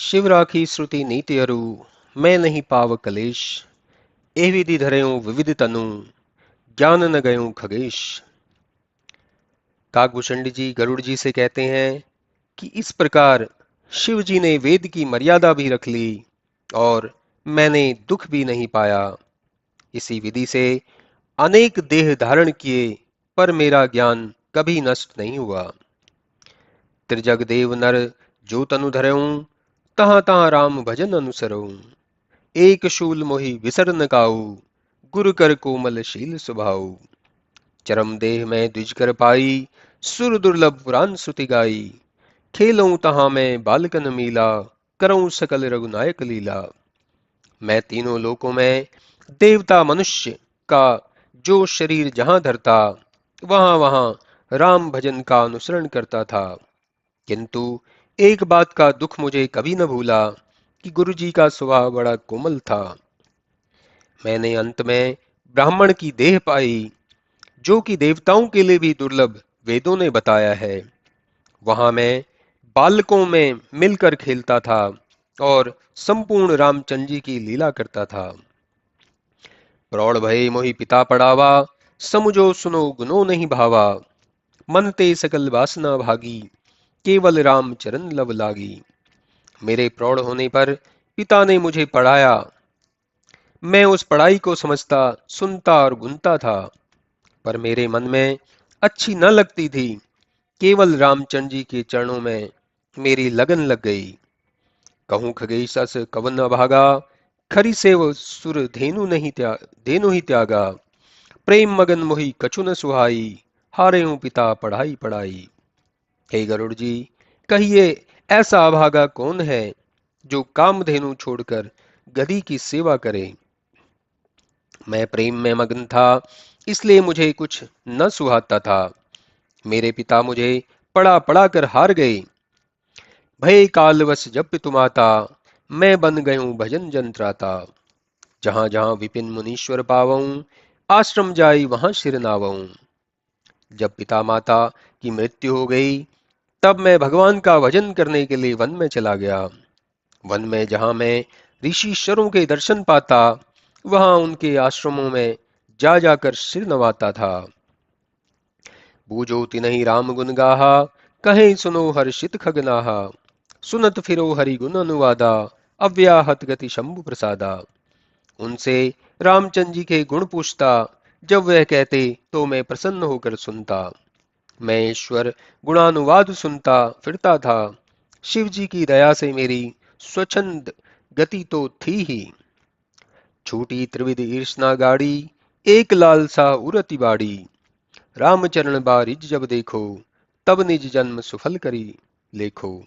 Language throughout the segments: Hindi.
शिव राखी श्रुति नीति अरु, मैं नहीं पाव कलेश। ए विधि धरऊं विविध तनु, ज्ञान न गयूं खगेश। काकभूषण जी गरुड़ जी से कहते हैं कि इस प्रकार शिव जी ने वेद की मर्यादा भी रख ली और मैंने दुख भी नहीं पाया। इसी विधि से अनेक देह धारण किए, पर मेरा ज्ञान कभी नष्ट नहीं हुआ। त्रिजग देव नर जो तनु धरऊं, तहां तहां राम भजन अनुसरऊं। एक शूल मोहि विसर न काऊ, गुरु कर कोमल शील सुभाऊ। चरम देह में द्विज कर पाई, सुर दुर्लभ पुराण श्रुति गाई। खेलऊं तहां मैं बालकन मीला, करऊं सकल रघुनायक लीला। मैं तीनों लोकों में देवता मनुष्य का जो शरीर जहां धरता, वहां वहां राम भजन का अनुसरण करता था। किंतु एक बात का दुख मुझे कभी न भूला कि गुरु जी का स्वभाव बड़ा कोमल था। मैंने अंत में ब्राह्मण की देह पाई, जो कि देवताओं के लिए भी दुर्लभ वेदों ने बताया है। वहां मैं बालकों में मिलकर खेलता था और संपूर्ण रामचंद्र जी की लीला करता था। प्रौढ़ भय मोहि पिता पड़ावा, समुझो सुनो गुनो नहीं भावा। मन ते सकल वासना भागी, केवल राम चरण लव लागी। मेरे प्रौढ़ होने पर पिता ने मुझे पढ़ाया। मैं उस पढ़ाई को समझता, सुनता और गुनता था, पर मेरे मन में अच्छी न लगती थी। केवल रामचंद्र जी के चरणों में मेरी लगन लग गई। कहूं खगेशस कवन अभागा, खरी से वो सुर धेनु ही त्यागा। प्रेम मगन मोहि कछु न सुहाई, हारे हूं पिता पढ़ाई पढ़ाई। हे गरुड़ जी, कहिए ऐसा अभागा कौन है जो कामधेनु छोड़कर गधी की सेवा करे। मैं प्रेम में मग्न था, इसलिए मुझे कुछ न सुहाता था। मेरे पिता मुझे पढ़ा पढ़ा कर हार गए। भय कालवश जब पितुमाता, मैं बन गयूं भजन जंत्राता। जहां जहां विपिन मुनीश्वर पावऊं, आश्रम जाई वहां शिर नावऊं। जब पिता माता की मृत्यु हो गई, तब मैं भगवान का भजन करने के लिए वन में चला गया। वन में जहां मैं ऋषिश्वरों के दर्शन पाता, वहां उनके आश्रमों में जा जाकर सिर नवाता था। बूझो तिनहि राम गुण गाहा, कहे सुनो हर्षित खगनाहा। सुनत फिरो हरि गुण अनुवादा, अव्याहत गति शंभु प्रसादा। उनसे रामचंद्र जी के गुण पूछता, जब वह कहते तो मैं प्रसन्न होकर सुनता। मैं ईश्वर गुणानुवाद सुनता फिरता था। शिव जी की दया से मेरी स्वच्छंद गति तो थी ही। छूटी त्रिविध ईर्ष्णा गाड़ी, एक लालसा उरति बाड़ी। रामचरण बारिज जब देखो, तब निज जन्म सुफल करी लेखो।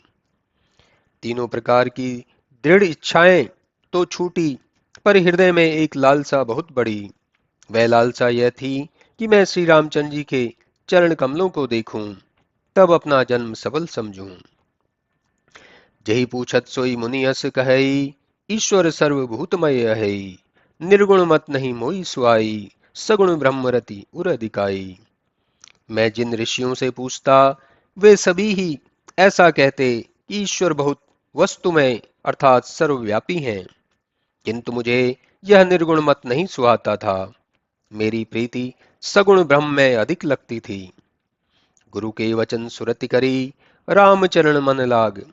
तीनों प्रकार की दृढ़ इच्छाएं तो छूटी, पर हृदय में एक लालसा बहुत बड़ी। वह लालसा यह थी कि मैं श्री रामचंद्र जी के चरण कमलों को देखूं, तब अपना जन्म सफल समझूं। जही पूछत सोई मुनि अस कहई, ईश्वर सर्वभूतमय है। निर्गुण मत नहीं मोई सुआई, सगुण ब्रह्मरति उर अधिकाई। मैं जिन ऋषियों से पूछता, वे सभी ही ऐसा कहते कि ईश्वर बहुत वस्तुमय अर्थात सर्वव्यापी हैं। किंतु मुझे यह निर्गुण मत नहीं सुहाता था। मेरी प्रीति सगुण ब्रह्म में अधिक लगती थी। गुरु के वचन सुरति करी, राम चरण मन लाग।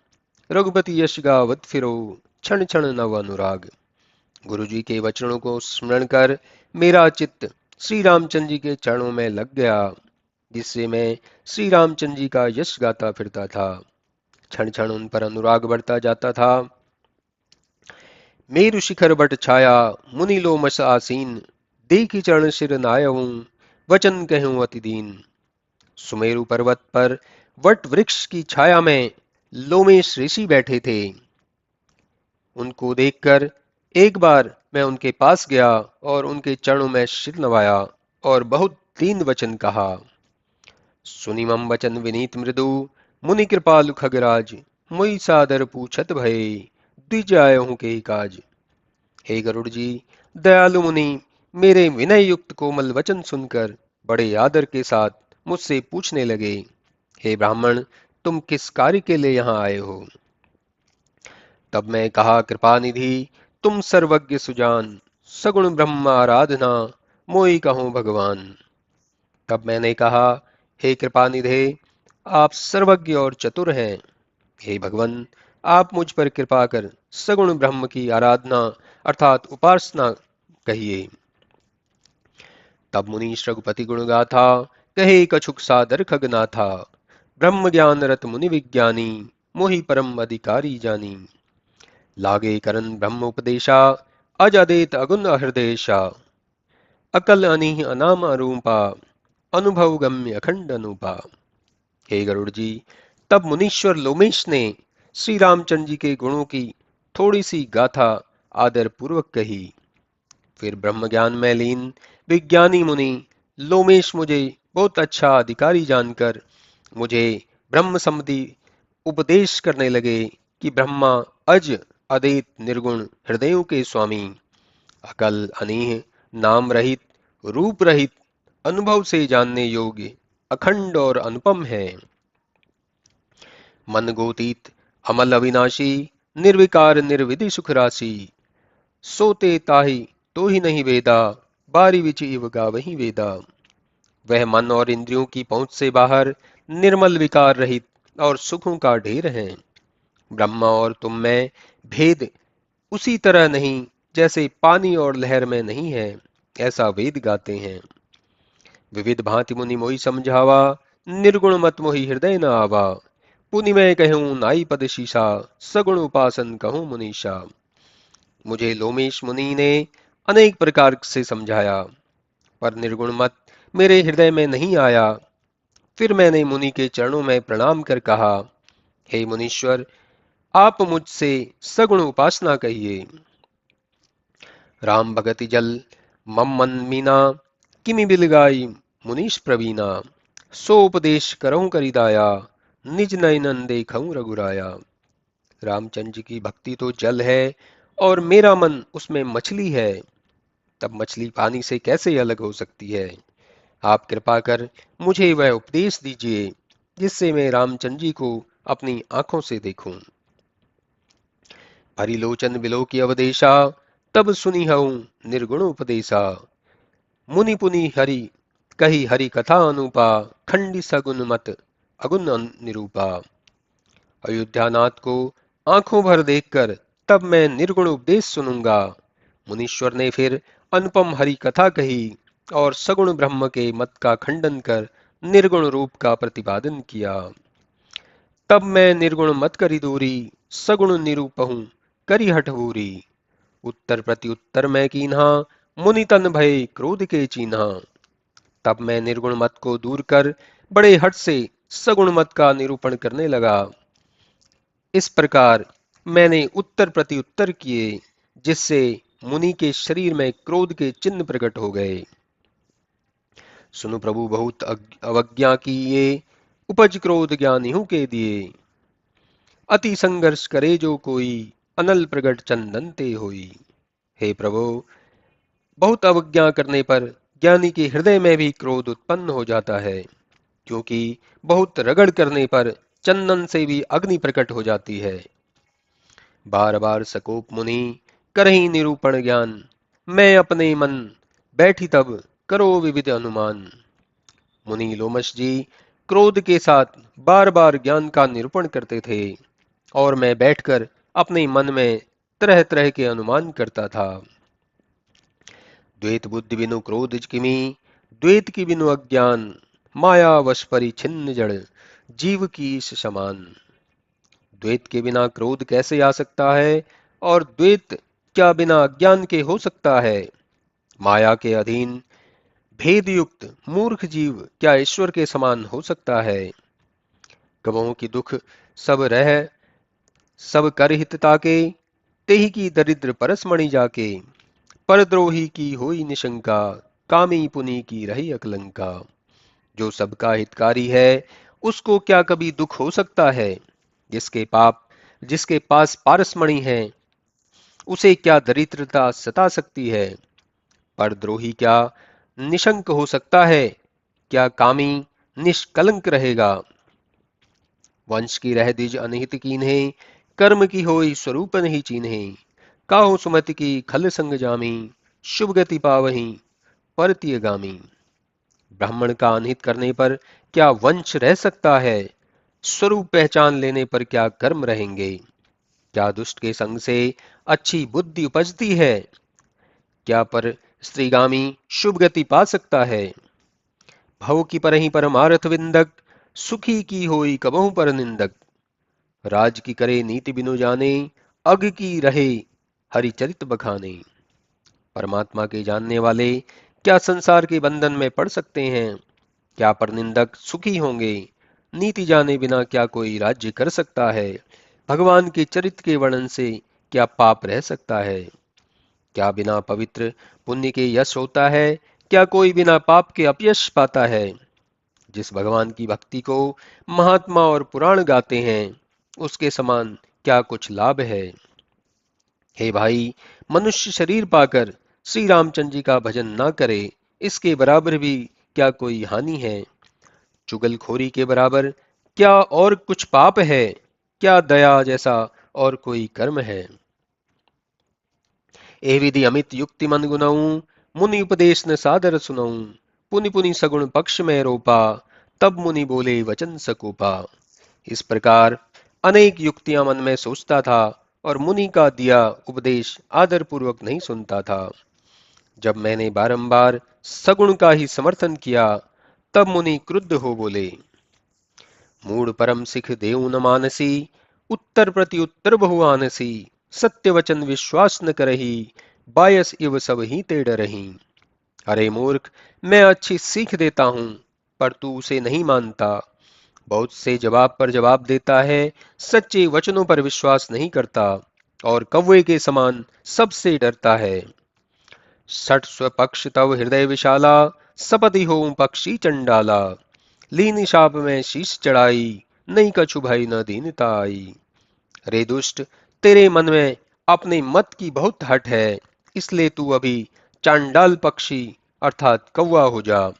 रघुपति यश गावत फिरो, क्षण क्षण नव अनुराग। गुरु जी के वचनों को स्मरण कर मेरा चित्त श्री रामचंद्र जी के चरणों में लग गया, जिससे मैं श्री रामचंद्र जी का यश गाता फिरता था। क्षण क्षण उन पर अनुराग बढ़ता जाता था। मेरु शिखर बट छाया, मुनि लोमस आसीन। देखी चरण सिर नायऊं, वचन कहूं अति दीन। सुमेरु पर्वत पर वट वृक्ष की छाया में लोमेश ऋषि बैठे थे। उनको देखकर एक बार मैं उनके पास गया और उनके चरणों में सिर नवाया और बहुत दीन वचन कहा। सुनि मम वचन विनीत मृदु, मुनि कृपालु खगराज। मुई सादर पूछत भय, द्विज आए हूं के काज। हे गरुड़ जी, दयालु मुनि मेरे विनय युक्त कोमल वचन सुनकर बड़े आदर के साथ मुझसे पूछने लगे, हे ब्राह्मण, तुम किस कार्य के लिए यहाँ आए हो। तब मैं कहा, कृपानिधि तुम सर्वज्ञ सुजान, सगुण ब्रह्म आराधना मोई कहो भगवान। तब मैंने कहा, हे कृपानिधे, आप सर्वज्ञ और चतुर हैं। हे भगवन, आप मुझ पर कृपा कर सगुण ब्रह्म की आराधना अर्थात उपासना कहिए। तब मुनीश रघुपति गुण गाथा, कहे कछुक सादर खगनाथा। ब्रह्म ज्ञान रत मुनि विज्ञानी, मोहि परम अधिकारी जानी। लागे करन ब्रह्म उपदेशा, अज अदेत अगुन हृदयेशा। अकल अनिह अनाम अरूपा, अनुभव गम्य अखंड अनुपा। हे गरुड़ जी, तब मुनीश्वर लोमेश ने श्री रामचंद्र जी के गुणों की थोड़ी सी गाथा आदर पूर्वक कही। फिर ब्रह्म ज्ञान में लीन विज्ञानी मुनि लोमेश मुझे बहुत अच्छा अधिकारी जानकर मुझे ब्रह्म संबंधी उपदेश करने लगे कि ब्रह्मा अज अद्वैत निर्गुण हृदयों के स्वामी, अकल अनीह, नाम रहित, रूप रहित, अनुभव से जानने योग्य, अखंड और अनुपम है। मन गोतीत, अमल अविनाशी, निर्विकार निर्विधि सुख राशि। सोते ताहि तो ही नहीं वेदा, बारी विचि इव गावहीं वेदा। वह मन और इंद्रियों की पहुंच से बाहर, निर्मल विकार रहित और सुखों का ढेर है। ब्रह्मा और तुम में भेद उसी तरह नहीं जैसे पानी और लहर में नहीं है, ऐसा वेद गाते हैं। विविध भांति मुनि मोहि समझावा, निर्गुण मत मोहि हृदय न आवा। पुनि मैं कहूँ नाई पद शीशा, सगुण उपासन कहूँ मुनीषा। मुझे लोमेश मुनि ने अनेक प्रकार से समझाया, पर निर्गुण मत मेरे हृदय में नहीं आया। फिर मैंने मुनि के चरणों में प्रणाम कर कहा, हे मुनीश्वर, आप मुझसे सगुण उपासना कहिए। राम भगति जल मम मन मीना, किमि बिलगाई मुनीश प्रवीणा। सो उपदेश करऊं करिदाया, निज नयनन देखऊं रघुराया। रामचंद्र जी की भक्ति तो जल है और मेरा मन उसमें मछली है, तब मछली पानी से कैसे अलग हो सकती है। आप कृपा कर मुझे वह उपदेश दीजिए जिससे मैं रामचंद्र जी को अपनी आंखों से देखूं। हरिलोचन बिलो की अवदेशा, तब सुनी हूं निर्गुण उपदेशा। मुनि पुनि हरि कही हरि कथा अनुपा, खंडी सगुन मत अगुन निरूपा। अयोध्यानाथ को आंखों भर देखकर तब मैं निर्गुण उपदेश सुनूंगा। मुनीश्वर ने फिर अनुपम हरि कथा कही और सगुण ब्रह्म के मत का खंडन कर निर्गुण रूप का प्रतिपादन किया। तब मैं निर्गुण मत करी दूरी, सगुण निरूपहूं करी हठबूरी। उत्तर प्रति उत्तर मैं कीन्हा, मुनि तन भय क्रोध के चीन्हा। तब मैं निर्गुण मत को दूर कर बड़े हठ से सगुण मत का निरूपण करने लगा। इस प्रकार मैंने उत्तर प्रति उत्तर किए, जिससे मुनि के शरीर में क्रोध के चिन्ह प्रकट हो गए। सुनु प्रभु बहुत अवज्ञा की ये, उपज क्रोध ज्ञानियों के दिए। अति संघर्ष करे जो कोई, अनल प्रगट चंदन ते होई। हे प्रभु, बहुत अवज्ञा करने पर ज्ञानी के हृदय में भी क्रोध उत्पन्न हो जाता है, क्योंकि बहुत रगड़ करने पर चंदन से भी अग्नि प्रकट हो जाती है। बार बार सकोप मुनि करही निरूपण ज्ञान, मैं अपने मन बैठी तब करो विविध अनुमान। मुनि लोमश जी क्रोध के साथ बार बार ज्ञान का निरूपण करते थे और मैं बैठकर अपने मन में तरह तरह के अनुमान करता था। द्वैत बुद्धि बिनु क्रोध किमी, द्वैत की बिनु अज्ञान। माया वश परिछिन्न जड़, जीव की इस समान। द्वैत के बिना क्रोध कैसे आ सकता है, और द्वैत क्या बिना अज्ञान के हो सकता है। माया के अधीन भेद युक्त मूर्ख जीव क्या ईश्वर के समान हो सकता है। कबहों की दुख सब रह सब कर हित ताके, तेहि की दरिद्र परसमणि जाके। परद्रोही की होई निशंका, कामी पुनि की रही अकलंका। जो सबका हितकारी है, उसको क्या कभी दुख हो सकता है। जिसके पास पारसमणि है, उसे क्या दरिद्रता सता सकती है। परद्रोही क्या निशंक हो सकता है, क्या कामी निष्कलंक रहेगा। वंश की रह दिज अनहित कीन्हे, कर्म की होई स्वरूप नहीं चीन्हे, काहू सुमति की खल संग जामी, शुभ गति पावहीं परतीय गामी। ब्राह्मण का अनहित करने पर क्या वंश रह सकता है? स्वरूप पहचान लेने पर क्या कर्म रहेंगे? क्या दुष्ट के संग से अच्छी बुद्धि उपजती है? क्या पर स्त्रीगामी शुभ गति पा सकता है? भव की परहि परमारथ विंदक, सुखी की होई कबहु पर निंदक। राज की करे नीति बिनु जाने, अग की रहे हरिचरित बखाने। परमात्मा के जानने वाले क्या संसार के बंधन में पड़ सकते हैं? क्या परनिंदक सुखी होंगे? नीति जाने बिना क्या कोई राज्य कर सकता है? भगवान के चरित्र के वर्णन से क्या पाप रह सकता है? क्या बिना पवित्र पुण्य के यश होता है? क्या कोई बिना पाप के अपयश पाता है? जिस भगवान की भक्ति को महात्मा और पुराण गाते हैं, उसके समान क्या कुछ लाभ है? हे भाई, मनुष्य शरीर पाकर श्री रामचंद्र जी का भजन ना करे, इसके बराबर भी क्या कोई हानि है? चुगलखोरी के बराबर क्या और कुछ पाप है? क्या दया जैसा और कोई कर्म है? ए विधि अमित युक्ति मन गुनाऊं, मुनि उपदेश न सादर सुनाऊं। पुनि पुनि सगुण पक्ष में रोपा, तब मुनि बोले वचन सकोपा। इस प्रकार अनेक युक्तियां मन में सोचता था और मुनि का दिया उपदेश आदर पूर्वक नहीं सुनता था। जब मैंने बारंबार सगुण का ही समर्थन किया, तब मुनि क्रुद्ध हो बोले, मूढ़ परम सिख देव न मानसी, उत्तर प्रति उत्तर बहु आनसी। सत्य वचन विश्वास न करही, बायस इव सब ही ते डरही। अरे मूर्ख, मैं अच्छी सीख देता हूं, पर तू उसे नहीं मानता। बहुत से जवाब पर जवाब देता है, सच्चे वचनों पर विश्वास नहीं करता, और कौवे के समान सबसे डरता है। सठ स्वपक्ष तव हृदय विशाला, सपति हो पक्षी चंडाला। लीन शाप में शीश चढ़ाई, नहीं कछु भई न दीनता आई। रे दुष्ट, तेरे मन में अपने मत की बहुत हट है, इसलिए तू अभी चांडाल पक्षी अर्थात कौवा हो जा।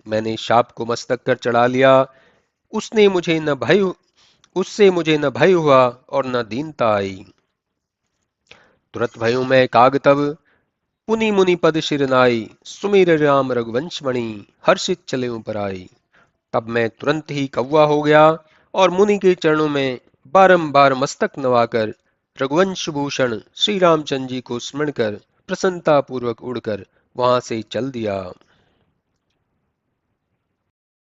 मैंने शाप को मस्तक कर चढ़ा लिया, उसने मुझे न भय उससे मुझे न भय हुआ और न दीनता आई। तुरत भयों में काग तब, पुनि मुनि पद शिर नाई। सुमिर राम रघुवंश मणि, हर्षित चले ऊपर आई। तब मैं तुरंत ही कौवा हो गया और मुनि के चरणों में बारंबार मस्तक नवाकर रघुवंश भूषण श्री रामचंद्र जी को स्मरण कर प्रसन्नता पूर्वक उड़कर वहां से चल दिया।